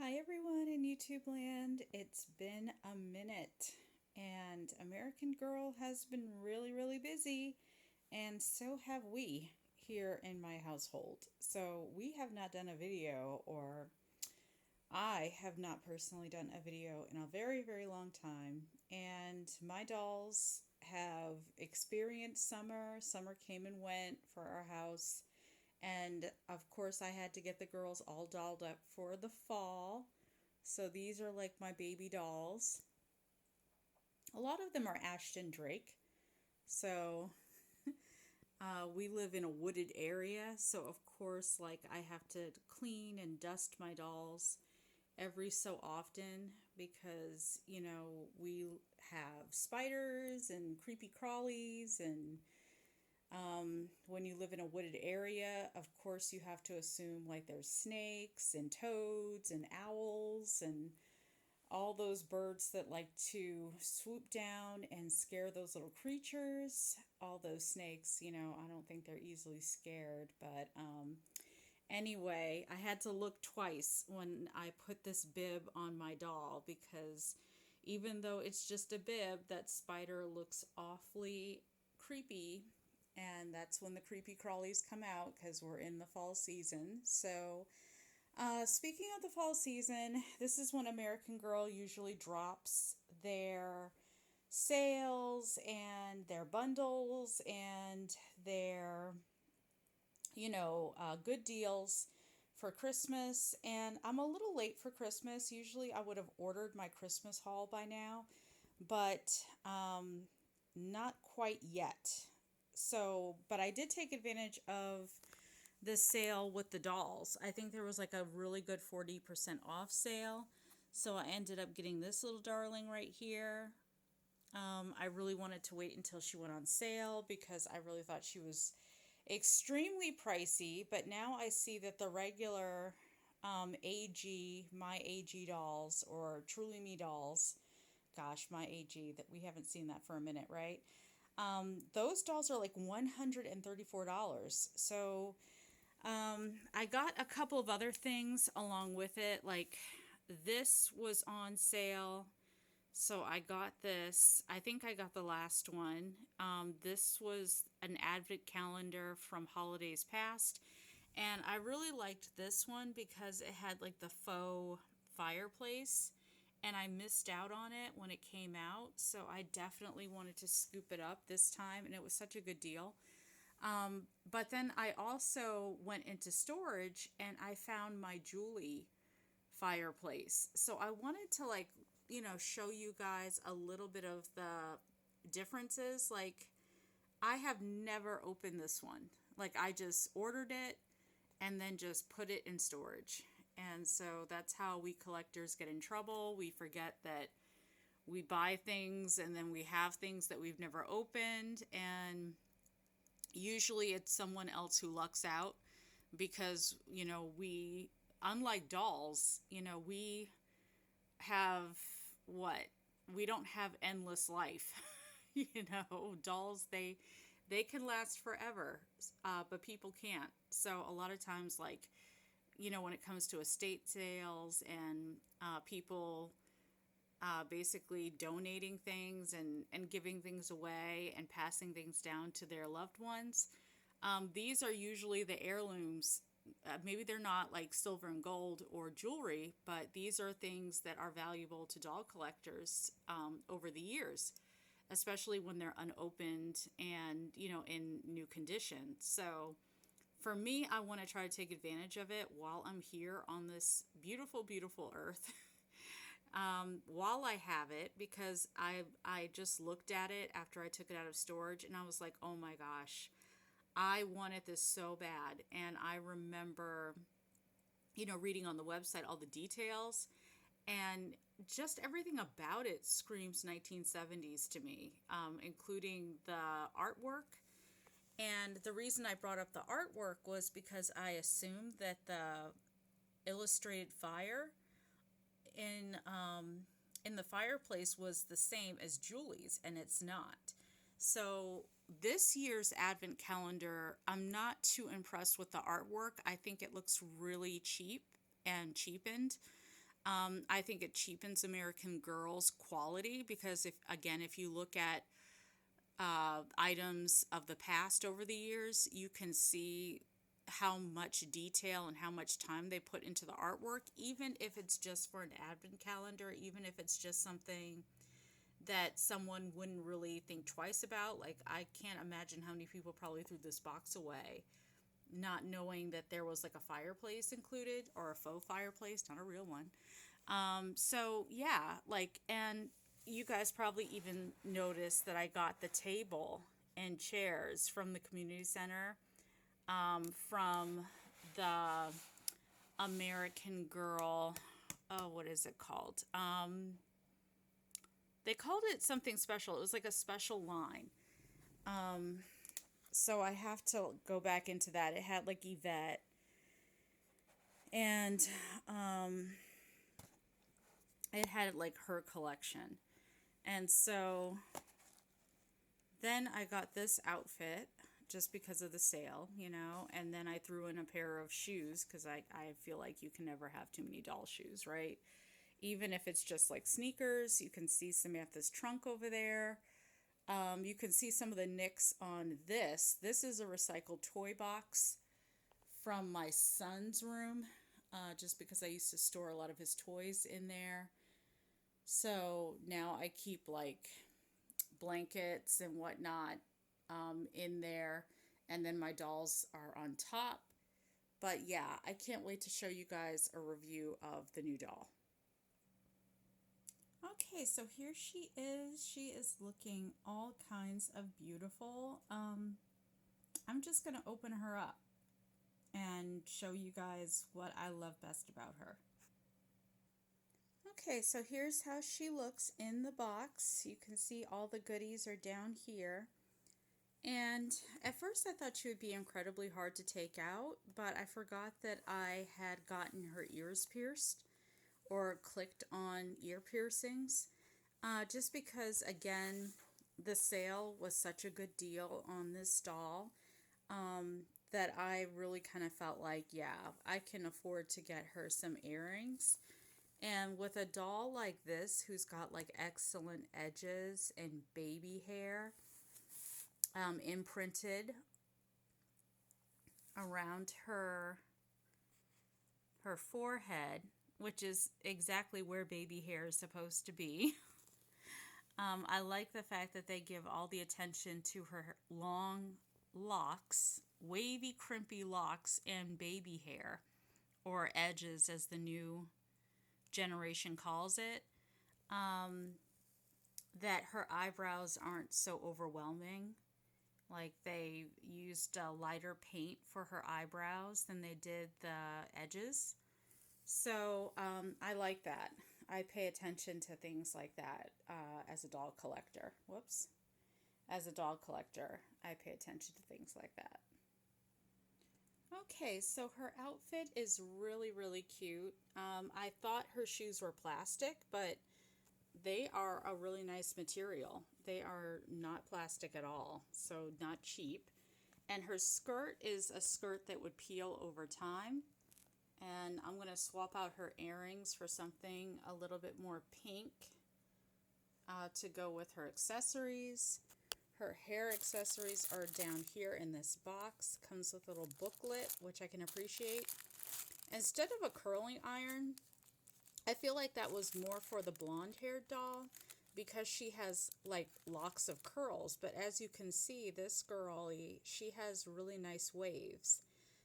Hi, everyone in YouTube land. It's been a minute, and American Girl has been really, really busy, and so have we here in my household. So, we have not done a video, or I have not personally done a video in a very, very long time, and my dolls have experienced summer. Summer came and went for our house. And of course, I had to get the girls all dolled up for the fall. So these are like my baby dolls. A lot of them are Ashton Drake. So we live in a wooded area. So, of course, like I have to clean and dust my dolls every so often because, we have spiders and creepy crawlies. And when you live in a wooded area, of course, you have to assume like there's snakes and toads and owls and all those birds that like to swoop down and scare those little creatures. All those snakes, I don't think they're easily scared. But anyway, I had to look twice when I put this bib on my doll because even though it's just a bib, that spider looks awfully creepy. And that's when the creepy crawlies come out because we're in the fall season. So, speaking of the fall season, this is when American Girl usually drops their sales and their bundles and their, good deals for Christmas. And I'm a little late for Christmas. Usually I would have ordered my Christmas haul by now, but not quite yet. So, but I did take advantage of the sale with the dolls. I think there was like a really good 40% off sale. So I ended up getting this little darling right here. I really wanted to wait until she went on sale because I really thought she was extremely pricey. But now I see that the regular my AG dolls, or Truly Me dolls, gosh, my AG, that we haven't seen that for a minute, right? Those dolls are like $134. So I got a couple of other things along with it. Like this was on sale. So I got this. I think I got the last one. This was an advent calendar from holidays past. And I really liked this one because it had like the faux fireplace. And I missed out on it when it came out. So I definitely wanted to scoop it up this time. And it was such a good deal. But then I also went into storage and I found my Julie fireplace. So I wanted to show you guys a little bit of the differences. Like I have never opened this one. Like I just ordered it and then just put it in storage. And so that's how we collectors get in trouble. We forget that we buy things and then we have things that we've never opened, and usually it's someone else who lucks out because we, unlike dolls, we have what, we don't have endless life. Dolls, they can last forever, but people can't. So a lot of times, like, when it comes to estate sales and people basically donating things and giving things away and passing things down to their loved ones. These are usually the heirlooms. Maybe they're not like silver and gold or jewelry, but these are things that are valuable to doll collectors over the years, especially when they're unopened and, in new condition. So for me, I want to try to take advantage of it while I'm here on this beautiful, beautiful earth. While I have it, because I just looked at it after I took it out of storage and I was like, oh my gosh, I wanted this so bad. And I remember, reading on the website all the details, and just everything about it screams 1970s to me, including the artwork. And the reason I brought up the artwork was because I assumed that the illustrated fire in in the fireplace was the same as Julie's, and it's not. So this year's advent calendar, I'm not too impressed with the artwork. I think it looks really cheap and cheapened. I think it cheapens American Girl's quality because if you look at items of the past over the years, you can see how much detail and how much time they put into the artwork, even if it's just for an advent calendar, even if it's just something that someone wouldn't really think twice about. Like, I can't imagine how many people probably threw this box away, not knowing that there was like a fireplace included, or a faux fireplace, not a real one. So yeah, like, and you guys probably even noticed that I got the table and chairs from the community center, from the American Girl. Oh, what is it called? They called it something special. It was like a special line. So I have to go back into that. It had like Yvette, and um, it had like her collection. And so then I got this outfit just because of the sale, and then I threw in a pair of shoes because I feel like you can never have too many doll shoes, right? Even if it's just like sneakers, you can see Samantha's trunk over there. You can see some of the nicks on this. This is a recycled toy box from my son's room, just because I used to store a lot of his toys in there. So now I keep like blankets and whatnot in there, and then my dolls are on top. But yeah, I can't wait to show you guys a review of the new doll. Okay, so here she is. She is looking all kinds of beautiful. I'm just going to open her up and show you guys what I love best about her. Okay, so here's how she looks in the box. You can see all the goodies are down here. And at first I thought she would be incredibly hard to take out, but I forgot that I had gotten her ears pierced, or clicked on ear piercings, just because, again, the sale was such a good deal on this doll, that I really kind of felt like, yeah, I can afford to get her some earrings. And with a doll like this, who's got like excellent edges and baby hair, imprinted around her forehead, which is exactly where baby hair is supposed to be. I like the fact that they give all the attention to her long locks, wavy, crimpy locks, and baby hair, or edges as the new generation calls it. Um, that her eyebrows aren't so overwhelming. Like, they used a lighter paint for her eyebrows than they did the edges. So I like that. I pay attention to things like that, as a doll collector. Whoops. As a doll collector, I pay attention to things like that. Okay, so her outfit is really, really cute. I thought her shoes were plastic, but they are a really nice material. They are not plastic at all, so not cheap. And her skirt is a skirt that would peel over time. And I'm going to swap out her earrings for something a little bit more pink, to go with her accessories. Her hair accessories are down here in this box. Comes with a little booklet, which I can appreciate. Instead of a curling iron, I feel like that was more for the blonde haired doll, because she has like locks of curls. But as you can see, this girlie, she has really nice waves.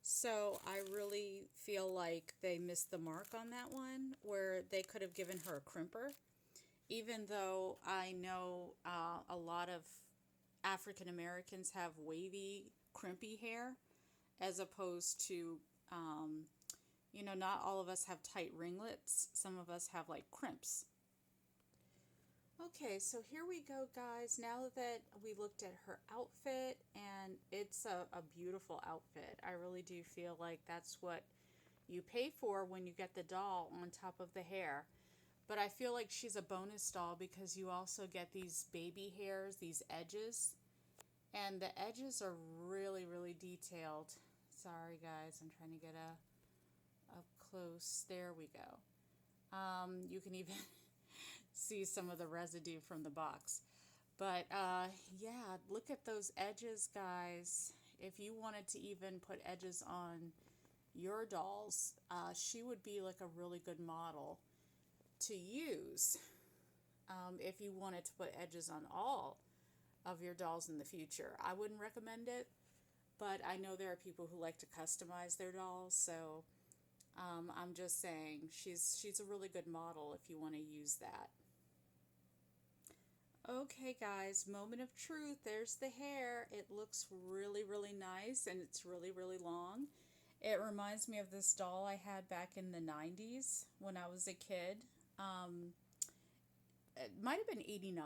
So I really feel like they missed the mark on that one, where they could have given her a crimper. Even though I know a lot of African Americans have wavy, crimpy hair, as opposed to, not all of us have tight ringlets. Some of us have like crimps. Okay, so here we go, guys. Now that we looked at her outfit, and it's a beautiful outfit, I really do feel like that's what you pay for when you get the doll on top of the hair. But I feel like she's a bonus doll because you also get these baby hairs, these edges, and the edges are really, really detailed. Sorry, guys, I'm trying to get a up close. There we go. You can even see some of the residue from the box. But yeah, look at those edges, guys. If you wanted to even put edges on your dolls, she would be like a really good model to use if you wanted to put edges on all of your dolls in the future. I wouldn't recommend it, but I know there are people who like to customize their dolls, so I'm just saying she's a really good model if you want to use that. Okay, guys, moment of truth. There's the hair. It looks really, really nice and it's really, really long. It reminds me of this doll I had back in the 90s when I was a kid. Um, it might have been 89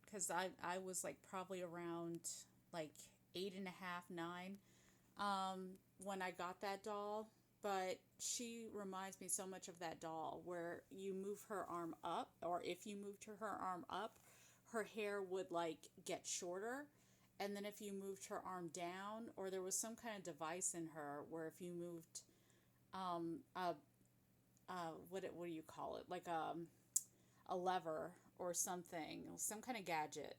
because I was like probably around like eight and a half, nine when I got that doll. But she reminds me so much of that doll where you move her arm up, or if you moved her arm up, her hair would like get shorter. And then if you moved her arm down, or there was some kind of device in her where if you moved a what do you call it, like a lever or something, some kind of gadget,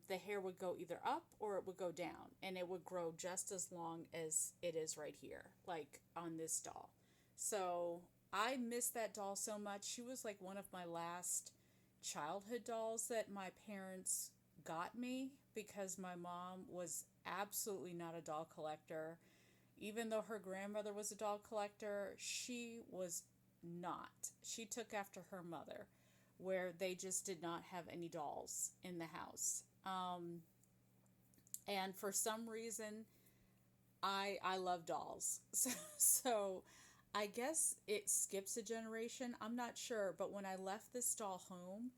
the hair would go either up or it would go down, and it would grow just as long as it is right here, like on this doll. So I miss that doll so much. She was like one of my last childhood dolls that my parents got me because my mom was absolutely not a doll collector. Even though her grandmother was a doll collector, she was not. She took after her mother, where they just did not have any dolls in the house. And for some reason, I love dolls. So I guess it skips a generation. I'm not sure, but when I left this doll home,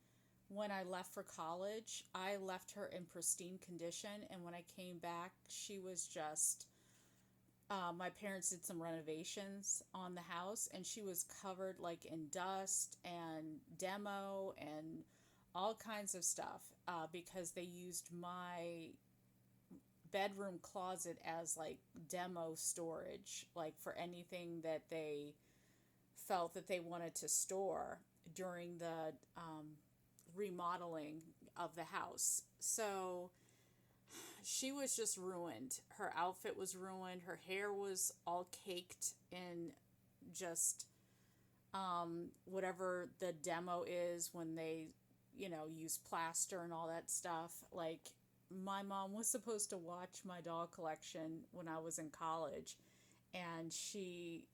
when I left for college, I left her in pristine condition, and when I came back, she was just my parents did some renovations on the house and she was covered like in dust and demo and all kinds of stuff because they used my bedroom closet as like demo storage, like for anything that they felt that they wanted to store during the remodeling of the house. So she was just ruined. Her outfit was ruined. Her hair was all caked in just whatever the demo is when they, use plaster and all that stuff. Like, my mom was supposed to watch my doll collection when I was in college, and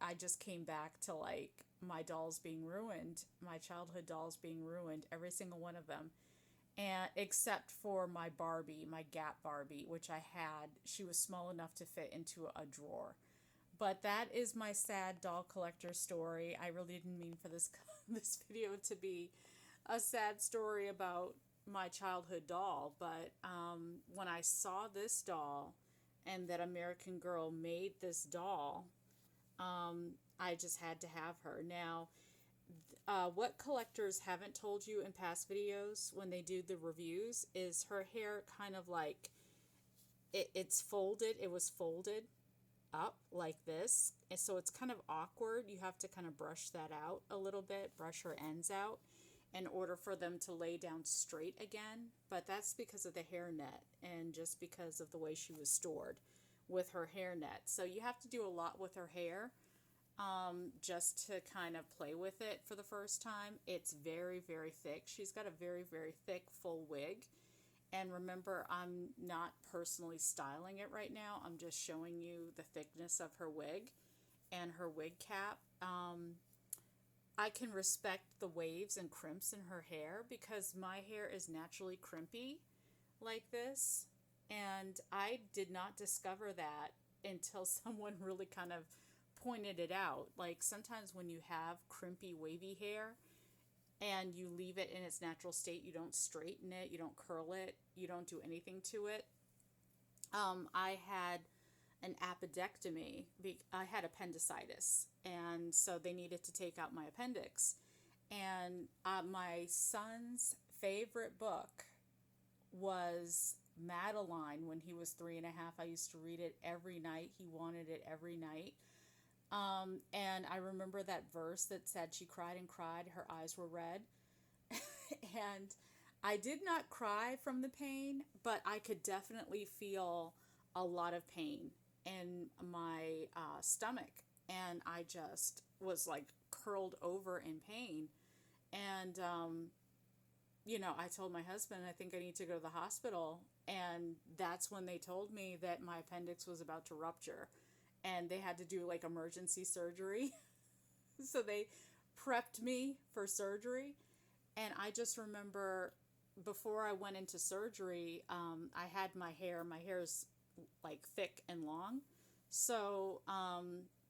I just came back to like my dolls being ruined, my childhood dolls being ruined, every single one of them, and except for my Barbie, my Gap Barbie, which I had. She was small enough to fit into a drawer. But that is my sad doll collector story. I really didn't mean for this this video to be a sad story about my childhood doll, but when I saw this doll and that American Girl made this doll, I just had to have her. Now, what collectors haven't told you in past videos when they do the reviews is her hair kind of like it's folded. It was folded up like this, and so it's kind of awkward. You have to kind of brush that out a little bit, brush her ends out in order for them to lay down straight again. But that's because of the hairnet and just because of the way she was stored with her hairnet. So you have to do a lot with her hair just to kind of play with it for the first time. It's very, very thick. She's got a very, very thick full wig. And remember, I'm not personally styling it right now. I'm just showing you the thickness of her wig and her wig cap. I can respect the waves and crimps in her hair because my hair is naturally crimpy like this. And I did not discover that until someone really kind of pointed it out. Like sometimes when you have crimpy, wavy hair, and you leave it in its natural state, you don't straighten it, you don't curl it, you don't do anything to it. I had an appendectomy. I had appendicitis, and so they needed to take out my appendix. And my son's favorite book was Madeline when he was 3.5. I used to read it every night. He wanted it every night. And I remember that verse that said she cried and cried, her eyes were red. And I did not cry from the pain, but I could definitely feel a lot of pain in my stomach. And I just was like curled over in pain. And, I told my husband, I think I need to go to the hospital. And that's when they told me that my appendix was about to rupture. And they had to do like emergency surgery. So they prepped me for surgery. And I just remember before I went into surgery, I had my hair's like thick and long. So,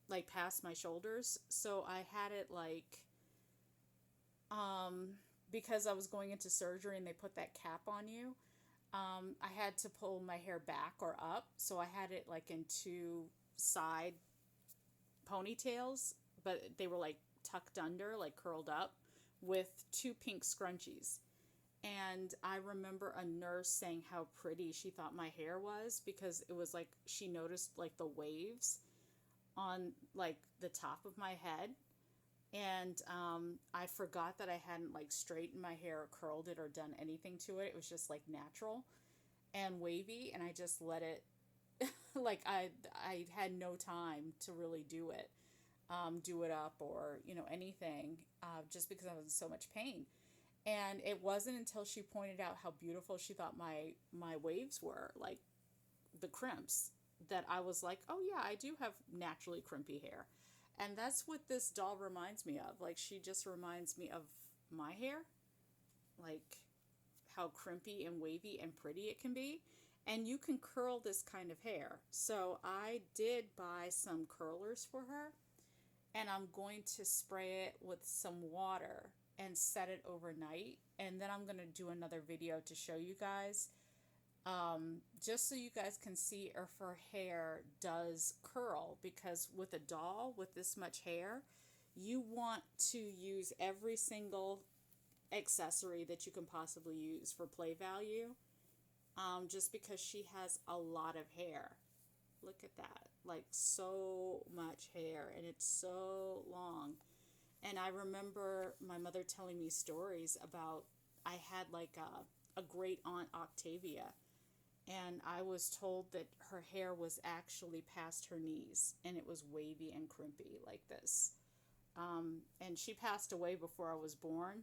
like past my shoulders. So I had it like, um, because I was going into surgery and they put that cap on you, I had to pull my hair back or up. So I had it like in two side ponytails, but they were like tucked under, like curled up with two pink scrunchies. And I remember a nurse saying how pretty she thought my hair was because it was like she noticed like the waves on like the top of my head. And I forgot that I hadn't like straightened my hair or curled it or done anything to it. It was just like natural and wavy, and I just let it like I had no time to really do it up or anything, just because I was in so much pain. And it wasn't until she pointed out how beautiful she thought my waves were, like the crimps, that I was like, oh yeah, I do have naturally crimpy hair. And that's what this doll reminds me of. Like she just reminds me of my hair, like how crimpy and wavy and pretty it can be. And you can curl this kind of hair. So I did buy some curlers for her, and I'm going to spray it with some water and set it overnight. And then I'm going to do another video to show you guys, just so you guys can see if her hair does curl. Because with a doll with this much hair, you want to use every single accessory that you can possibly use for play value, just because she has a lot of hair. Look at that. Like so much hair, and it's so long. And I remember my mother telling me stories about, I had like a great aunt Octavia, and I was told that her hair was actually past her knees and it was wavy and crimpy like this. And she passed away before I was born.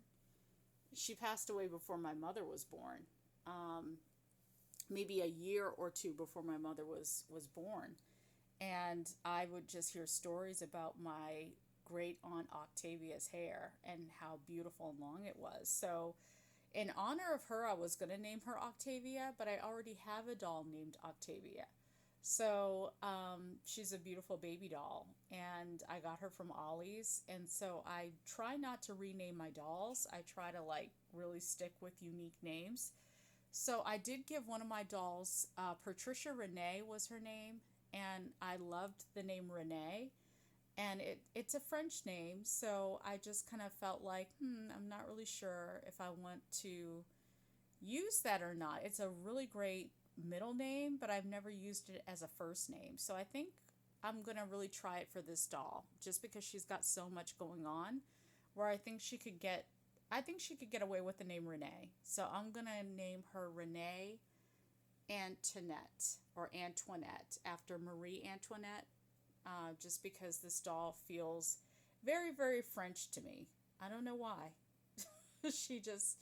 She passed away before my mother was born. Maybe a year or two before my mother was born. And I would just hear stories about my great aunt Octavia's hair and how beautiful and long it was. So, in honor of her, I was going to name her Octavia, but I already have a doll named Octavia. So, she's a beautiful baby doll, and I got her from Ollie's. And so, I try not to rename my dolls. I try to like really stick with unique names. So, I did give one of my dolls, Patricia Renee was her name, and I loved the name Renee. And it's a French name, so I just kind of felt like, I'm not really sure if I want to use that or not. It's a really great middle name, but I've never used it as a first name. So I think I'm going to really try it for this doll, just because she's got so much going on, where I think she could get away with the name Renee. So I'm going to name her Renee Antoinette, or Antoinette, after Marie Antoinette, just because this doll feels very, very French to me. I don't know why. She just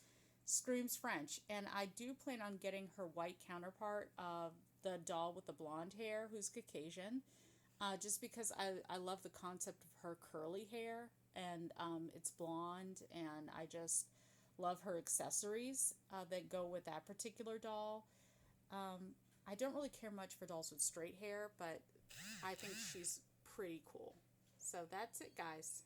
screams French. And I do plan on getting her white counterpart of the doll with the blonde hair, who's Caucasian, just because I love the concept of her curly hair, and it's blonde, and I just love her accessories that go with that particular doll. I don't really care much for dolls with straight hair, but I think she's pretty cool. So that's it, guys.